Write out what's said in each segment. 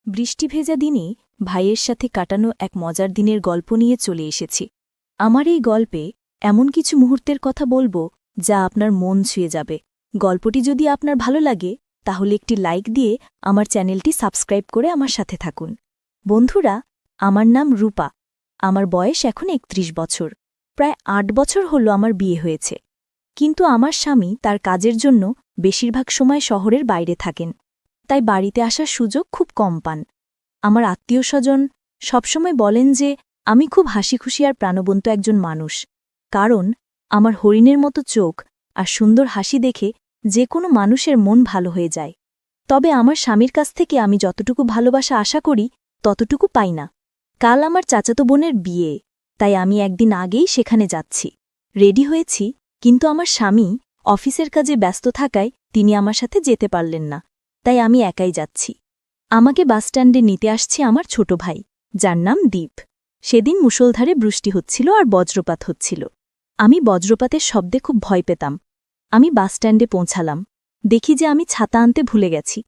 বৃষ্টি ভেজা দিনে ভাইয়ের সাথে কাটানো এক মজার দিনের গল্প নিয়ে চলে এসেছি। আমার এই গল্পে এমন কিছু মুহূর্তের কথা বলবো যা আপনার মন ছুঁয়ে যাবে। গল্পটি যদি আপনার ভালো লাগে তাহলে একটি লাইক দিয়ে আমার চ্যানেলটি সাবস্ক্রাইব করে আমার সাথে থাকুন। বন্ধুরা, আমার নাম রূপা। আমার বয়স এখন ৩১ বছর। প্রায় ৮ বছর হল আমার বিয়ে হয়েছে। কিন্তু আমার স্বামী তার কাজের জন্য বেশিরভাগ সময় শহরের বাইরে থাকেন, তাই বাড়িতে আসার সুযোগ খুব কম পান। আমার আত্মীয়স্বজন সবসময় বলেন যে আমি খুব হাসিখুশি আর প্রাণবন্ত একজন মানুষ, কারণ আমার হরিণের মতো চোখ আর সুন্দর হাসি দেখে যে কোনো মানুষের মন ভালো হয়ে যায়। তবে আমার স্বামীর কাছ থেকে আমি যতটুকু ভালোবাসা আশা করি ততটুকু পাই না। কাল আমার চাচাতো বোনের বিয়ে, তাই আমি একদিন আগেই সেখানে যাচ্ছি। রেডি হয়েছি, কিন্তু আমার স্বামী অফিসের কাজে ব্যস্ত থাকায় তিনি আমার সাথে যেতে পারলেন না, তাই আমি একাই যাচ্ছি। আমাকে বাসস্ট্যান্ডে নিতে আসছে আমার ছোট ভাই, যার নাম দীপ। সেদিন মুষলধারে বৃষ্টি হচ্ছিল আর বজ্রপাত হচ্ছিল। আমি বজ্রপাতের শব্দে খুব ভয় পেতাম। আমি বাসস্ট্যান্ডে পৌঁছালাম, দেখি যে আমি ছাতা আনতে ভুলে গেছি।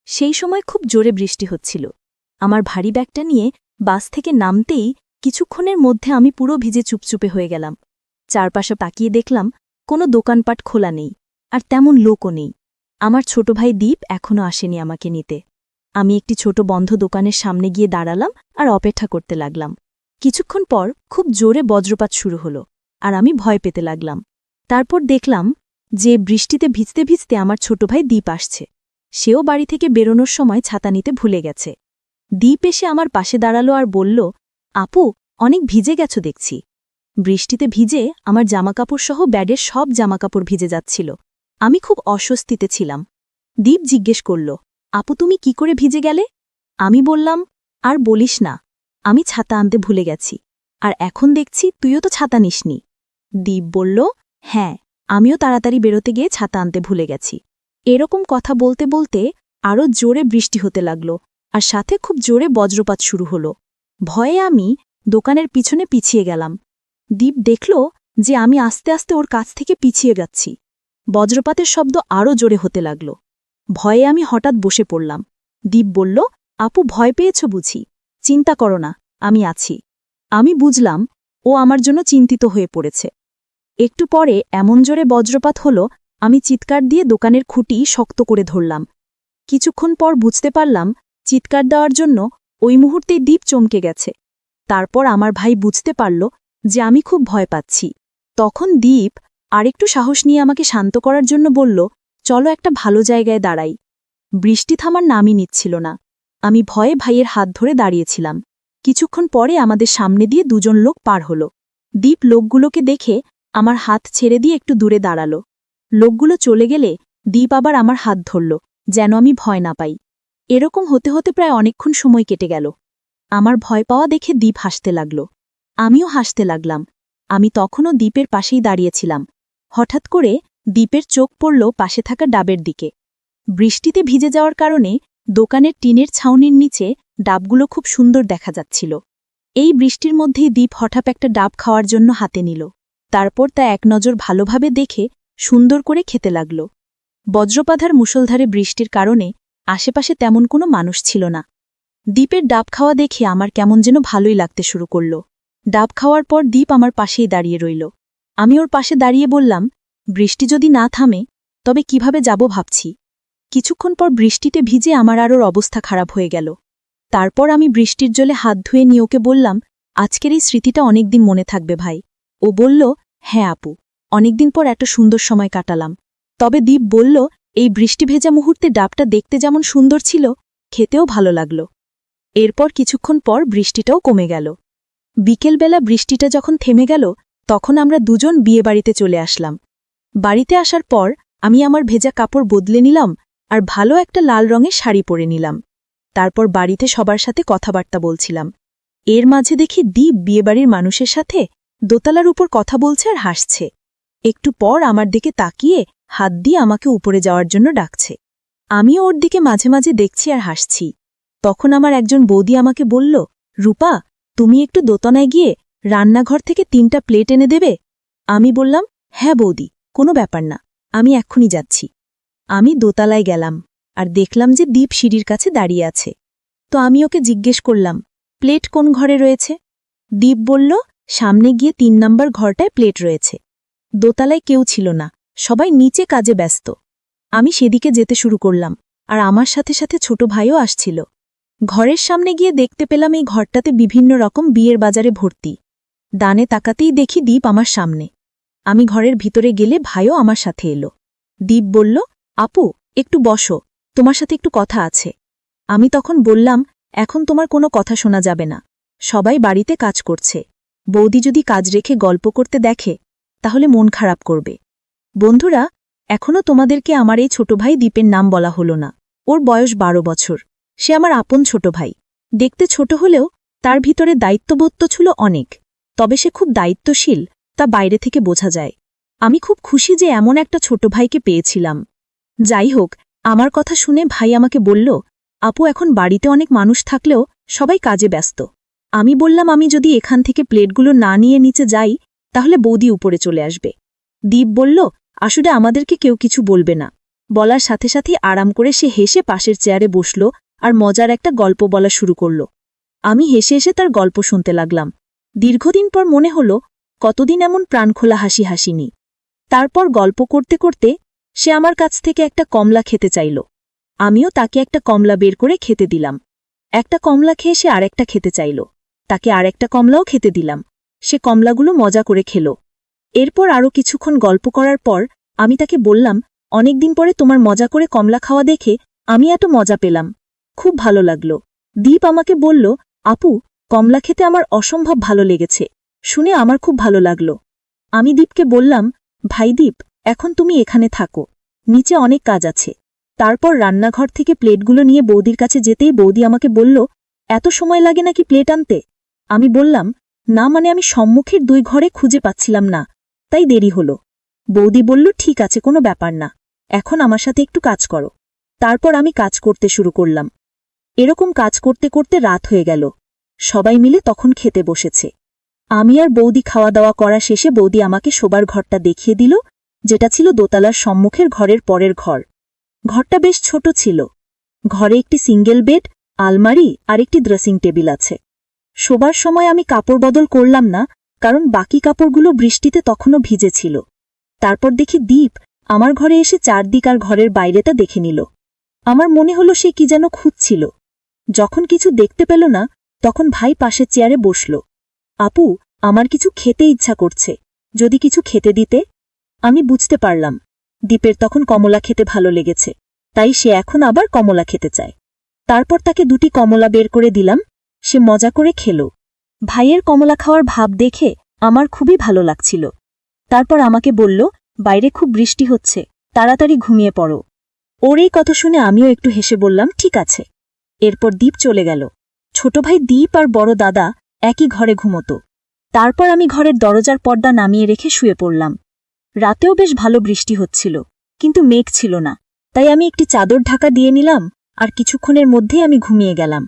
সেই সময় খুব জোরে বৃষ্টি হচ্ছিল। আমার ভারী ব্যাগটা নিয়ে বাস থেকে নামতেই কিছুক্ষণের মধ্যে আমি পুরো ভিজে চুপচুপে হয়ে গেলাম। চারপাশে তাকিয়ে দেখলাম কোনো দোকানপাট খোলা নেই, আর তেমন লোকও নেই। আমার ছোট ভাই দীপ এখনও আসেনি আমাকে নিতে। আমি একটি ছোট বন্ধ দোকানের সামনে গিয়ে দাঁড়ালাম আর অপেক্ষা করতে লাগলাম। কিছুক্ষণ পর খুব জোরে বজ্রপাত শুরু হলো, আর আমি ভয় পেতে লাগলাম। তারপর দেখলাম যে বৃষ্টিতে ভিজতে ভিজতে আমার ছোট ভাই দীপ আসছে। সেও বাড়ি থেকে বেরোনোর সময় ছাতা নিতে ভুলে গেছে। দীপ এসে আমার পাশে দাঁড়ালো আর বলল, আপু, অনেক ভিজে গেছো দেখছি। বৃষ্টিতে ভিজে আমার জামাকাপড় সহ ব্যাগের সব জামাকাপড় ভিজে যাচ্ছিল। আমি খুব অস্বস্তিতে ছিলাম। দীপ জিজ্ঞেস করল, আপু, তুমি কি করে ভিজে গেলে? আমি বললাম, আর বলিস না, আমি ছাতা আনতে ভুলে গেছি, আর এখন দেখছি তুইও তো ছাতা নিসনি। দীপ বলল, হ্যাঁ, আমিও তাড়াতাড়ি বেরোতে গিয়ে ছাতা আনতে ভুলে গেছি। এরকম কথা বলতে বলতে আরও জোরে বৃষ্টি হতে লাগল, আর সাথে খুব জোরে বজ্রপাত শুরু হল। ভয়ে আমি দোকানের পিছনে পিছিয়ে গেলাম। দীপ দেখল যে আমি আস্তে আস্তে ওর কাছ থেকে পিছিয়ে যাচ্ছি। বজ্রপাতের শব্দ আরও জোরে হতে লাগল। ভয়ে আমি হঠাৎ বসে পড়লাম। দীপ বলল, আপু, ভয় পেয়েছ বুঝি? চিন্তা করো না, আমি আছি। আমি বুঝলাম ও আমার জন্য চিন্তিত হয়ে পড়েছে। একটু পরে এমন জোরে বজ্রপাত হল, আমি চিৎকার দিয়ে দোকানের খুঁটি শক্ত করে ধরলাম। কিছুক্ষণ পর বুঝতে পারলাম চিৎকার দেওয়ার জন্য ওই মুহূর্তেই দীপ চমকে গেছে। তারপর আমার ভাই বুঝতে পারল যে আমি খুব ভয় পাচ্ছি। তখন দীপ আরেকটু সাহস নিয়ে আমাকে শান্ত করার জন্য বলল, চলো একটা ভালো জায়গায় দাঁড়াই। বৃষ্টি থামার নামই নিচ্ছিল না। আমি ভয়ে ভাইয়ের হাত ধরে দাঁড়িয়েছিলাম। কিছুক্ষণ পরে আমাদের সামনে দিয়ে দুজন লোক পার হল। দীপ লোকগুলোকে দেখে আমার হাত ছেড়ে দিয়ে একটু দূরে দাঁড়াল। লোকগুলো চলে গেলে দীপ আবার আমার হাত ধরল, যেন আমি ভয় না পাই। এরকম হতে হতে প্রায় অনেকক্ষণ সময় কেটে গেল। আমার ভয় পাওয়া দেখে দীপ হাসতে লাগল। আমিও হাসতে লাগলাম। আমি তখনও দীপের পাশেই দাঁড়িয়েছিলাম। হঠাৎ করে দীপের চোখ পড়ল পাশে থাকা ডাবের দিকে। বৃষ্টিতে ভিজে যাওয়ার কারণে দোকানের টিনের ছাউনির নিচে ডাবগুলো খুব সুন্দর দেখা যাচ্ছিল। এই বৃষ্টির মধ্যেই দীপ হঠাৎ একটা ডাব খাওয়ার জন্য হাতে নিল। তারপর তা এক নজর ভালোভাবে দেখে সুন্দর করে খেতে লাগল। বজ্রপাধার মুষলধারে বৃষ্টির কারণে আশেপাশে তেমন কোনো মানুষ ছিল না। দীপের ডাব খাওয়া দেখে আমার কেমন যেন ভালোই লাগতে শুরু করল। ডাব খাওয়ার পর দীপ আমার পাশেই দাঁড়িয়ে রইল। আমি ওর পাশে দাঁড়িয়ে বললাম, বৃষ্টি যদি না থামে তবে কিভাবে যাব ভাবছি। কিছুক্ষণ পর বৃষ্টিতে ভিজে আমার আর ওর অবস্থা খারাপ হয়ে গেল। তারপর আমি বৃষ্টির জলে হাত ধুয়ে নিয়ে ওকে বললাম, আজকের এই স্মৃতিটা অনেকদিন মনে থাকবে ভাই। ও বলল, হ্যাঁ আপু, অনেকদিন পর এত সুন্দর সময় কাটালাম। তবে দীপ বলল, এই বৃষ্টি ভেজা মুহূর্তে ডাবটা দেখতে যেমন সুন্দর ছিল, খেতেও ভালো লাগল। এরপর কিছুক্ষণ পর বৃষ্টিটাও কমে গেল। বিকেলবেলা বৃষ্টিটা যখন থেমে গেল, তখন আমরা দুজন বিয়েবাড়িতে চলে আসলাম। বাড়িতে আসার পর আমি আমার ভেজা কাপড় বদলে নিলাম আর ভালো একটা লাল রঙের শাড়ি পরে নিলাম। তারপর বাড়িতে সবার সাথে কথাবার্তা বলছিলাম। এর মাঝে দেখি দীপ বিয়েবাড়ির মানুষের সাথে দোতলার উপর কথা বলছে আর হাসছে। একটু পর আমার দিকে তাকিয়ে হাত দিয়ে আমাকে উপরে যাওয়ার জন্য ডাকছে। আমিও ওর দিকে মাঝে মাঝে দেখছি আর হাসছি। তখন আমার একজন বৌদি আমাকে বলল, রূপা, তুমি একটু দোতলায় গিয়ে রান্নাঘর থেকে 3টা প্লেট এনে দেবে? আমি বললাম, হ্যাঁ বৌদি, কোনো ব্যাপার না, আমি এক্ষুনি যাচ্ছি। আমি দোতলায় গেলাম আর দেখলাম যে দীপ সিঁড়ির কাছে দাঁড়িয়ে আছে। তো আমি ওকে জিজ্ঞেস করলাম, প্লেট কোন ঘরে রয়েছে? দীপ বলল, সামনে গিয়ে ৩ নম্বর ঘরটায় প্লেট রয়েছে। দোতলায় কেউ ছিল না, সবাই নিচে কাজে ব্যস্ত। আমি সেদিকে যেতে শুরু করলাম, আর আমার সাথে সাথে ছোট ভাইও আসছিল। ঘরের সামনে গিয়ে দেখতে পেলাম এই ঘরটাতে বিভিন্ন রকম বিয়ের বাজারে ভর্তি। ডানে তাকাতেই দেখি দীপ আমার সামনে। আমি ঘরের ভিতরে গেলে ভাইও আমার সাথে এলো। দীপ বলল, আপু, একটু বসো, তোমার সাথে একটু কথা আছে। আমি তখন বললাম, এখন তোমার কোনো কথা শোনা যাবে না, সবাই বাড়িতে কাজ করছে। বৌদি যদি কাজ রেখে গল্প করতে দেখে তাহলে মন খারাপ করবে। বন্ধুরা, এখনও তোমাদেরকে আমার এই ছোট ভাই দীপের নাম বলা হলো না। ওর বয়স ১২ বছর। সে আমার আপন ছোট ভাই। দেখতে ছোট হলেও তার ভিতরে দায়িত্ববোধ তো ছিল অনেক, তবে সে খুব দায়িত্বশীল, তা বাইরে থেকে বোঝা যায়। আমি খুব খুশি যে এমন একটা ছোট ভাইকে পেয়েছিলাম। যাই হোক, আমার কথা শুনে ভাই আমাকে বলল, আপু, এখন বাড়িতে অনেক মানুষ থাকলেও সবাই কাজে ব্যস্ত। আমি বললাম, আমি যদি এখান থেকে প্লেটগুলো না নিয়ে নিচে যাই তাহলে বৌদি উপরে চলে আসবে। দীপ বলল, আসলে আমাদেরকে কেউ কিছু বলবে না। বলার সাথে সাথেই আরাম করে সে হেসে পাশের চেয়ারে বসল আর মজার একটা গল্প বলা শুরু করল। আমি হেসে হেসে তার গল্প শুনতে লাগলাম। দীর্ঘদিন পর মনে হল, কতদিন এমন প্রাণখোলা হাসি হাসিনি। তারপর গল্প করতে করতে সে আমার কাছ থেকে একটা কমলা খেতে চাইল। আমিও তাকে একটা কমলা বের করে খেতে দিলাম। একটা কমলা খেয়ে সে আরেকটা খেতে চাইল। তাকে আরেকটা কমলাও খেতে দিলাম। সে কমলাগুলো মজা করে খেল। এরপর আরও কিছুক্ষণ গল্প করার পর আমি তাকে বললাম, অনেকদিন পরে তোমার মজা করে কমলা খাওয়া দেখে আমি এত মজা পেলাম, খুব ভালো লাগল। দীপ আমাকে বলল, আপু, কমলা খেতে আমার অসম্ভব ভালো লেগেছে, শুনে আমার খুব ভালো লাগল। আমি দীপকে বললাম, ভাই দীপ, এখন তুমি এখানে থাকো, নিচে অনেক কাজ আছে। তারপর রান্নাঘর থেকে প্লেটগুলো নিয়ে বৌদির কাছে যেতেই বৌদি আমাকে বলল, এত সময় লাগে নাকি প্লেট আনতে? আমি বললাম, না, মানে আমি সম্মুখের 2 ঘরে খুঁজে পাচ্ছিলাম না, তাই দেরি হলো। বৌদি বলল, ঠিক আছে, কোনো ব্যাপার না, এখন আমার সাথে একটু কাজ করো। তারপর আমি কাজ করতে শুরু করলাম। এরকম কাজ করতে করতে রাত হয়ে গেল। সবাই মিলে তখন খেতে বসেছে। আমি আর বৌদি খাওয়া দাওয়া করা শেষে বৌদি আমাকে শোবার ঘরটা দেখিয়ে দিল, যেটা ছিল দোতলার সম্মুখের ঘরের পরের ঘর। ঘরটা বেশ ছোট ছিল। ঘরে একটি সিঙ্গেল বেড, আলমারি আর একটি ড্রেসিং টেবিল আছে। শোবার সময় আমি কাপড় বদল করলাম না, কারণ বাকি কাপড়গুলো বৃষ্টিতে তখনও ভিজে ছিল। তারপর দেখি দীপ আমার ঘরে এসে চারদিক আর ঘরের বাইরেটা দেখে নিল। আমার মনে হলো সে কি যেন খুঁজছিল। যখন কিছু দেখতে পেল না তখন ভাই পাশের চেয়ারে বসল। আপু, আমার কিছু খেতে ইচ্ছা করছে, যদি কিছু খেতে দিতে। আমি বুঝতে পারলাম দীপের তখন কমলা খেতে ভালো লেগেছে, তাই সে এখন আবার কমলা খেতে চায়। তারপর তাকে 2টি কমলা বের করে দিলাম। সে মজা করে খেল। ভাইয়ের কমলা খাওয়ার ভাব দেখে আমার খুবই ভালো লাগছিল। তারপর আমাকে বলল, বাইরে খুব বৃষ্টি হচ্ছে, তাড়াতাড়ি ঘুমিয়ে পড়ো। ওর এই কথা শুনে আমিও একটু হেসে বললাম, ঠিক আছে। এরপর দীপ চলে গেল। ছোট ভাই দীপ আর বড় দাদা একই ঘরে ঘুমোত। তারপর আমি ঘরের দরজার পর্দা নামিয়ে রেখে শুয়ে পড়লাম। রাতেও বেশ ভালো বৃষ্টি হচ্ছিল, কিন্তু মেঘ ছিল না, তাই আমি একটি চাদর ঢাকা দিয়ে নিলাম আর কিছুক্ষণের মধ্যেই আমি ঘুমিয়ে গেলাম।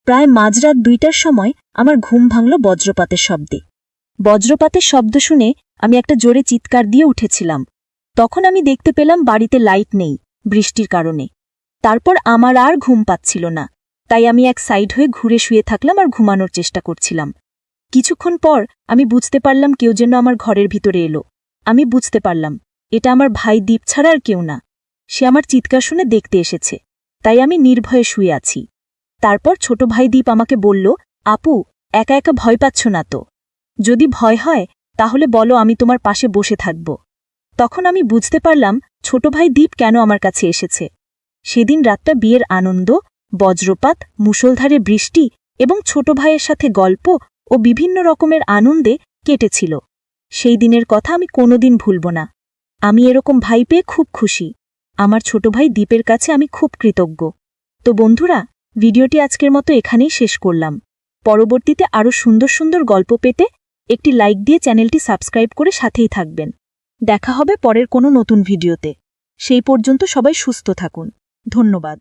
প্রায় মাঝরাত 2টার সময় আমার ঘুম ভাঙল বজ্রপাতের শব্দে। বজ্রপাতের শব্দ শুনে আমি একটা জোরে চিৎকার দিয়ে উঠেছিলাম। তখন আমি দেখতে পেলাম বাড়িতে লাইট নেই বৃষ্টির কারণে। তারপর আমার আর ঘুম পাচ্ছিল না, তাই আমি এক সাইড হয়ে ঘুরে শুয়ে থাকলাম আর ঘুমানোর চেষ্টা করছিলাম। কিছুক্ষণ পর আমি বুঝতে পারলাম কেউ যেন আমার ঘরের ভিতরে এলো। আমি বুঝতে পারলাম এটা আমার ভাই দীপ ছাড়া আর কেউ না। সে আমার চিৎকার শুনে দেখতে এসেছে, তাই আমি নির্ভয়ে শুয়ে আছি। তারপর ছোট ভাই দীপ আমাকে বলল, আপু, একা একা ভয় পাচ্ছ না তো? যদি ভয় হয় তাহলে বলো, আমি তোমার পাশে বসে থাকব। তখন আমি বুঝতে পারলাম ছোট ভাই দীপ কেন আমার কাছে এসেছে। সেদিন রাতটা বিয়ের আনন্দ, বজ্রপাত, মুষলধারে বৃষ্টি এবং ছোট ভাইয়ের সাথে গল্প ও বিভিন্ন রকমের আনন্দে কেটেছিল। সেই দিনের কথা আমি কোনোদিন ভুলব না। আমি এরকম ভাই পেয়ে খুব খুশি। আমার ছোট ভাই দীপের কাছে আমি খুব কৃতজ্ঞ। তো বন্ধুরা, ভিডিওটি আজকের মতো এখানেই শেষ করলাম। পরবর্তীতে আরও সুন্দর সুন্দর গল্প পেতে একটি লাইক দিয়ে চ্যানেলটি সাবস্ক্রাইব করে সাথেই থাকবেন। দেখা হবে পরের কোনো নতুন ভিডিওতে। সেই পর্যন্ত সবাই সুস্থ থাকুন। ধন্যবাদ।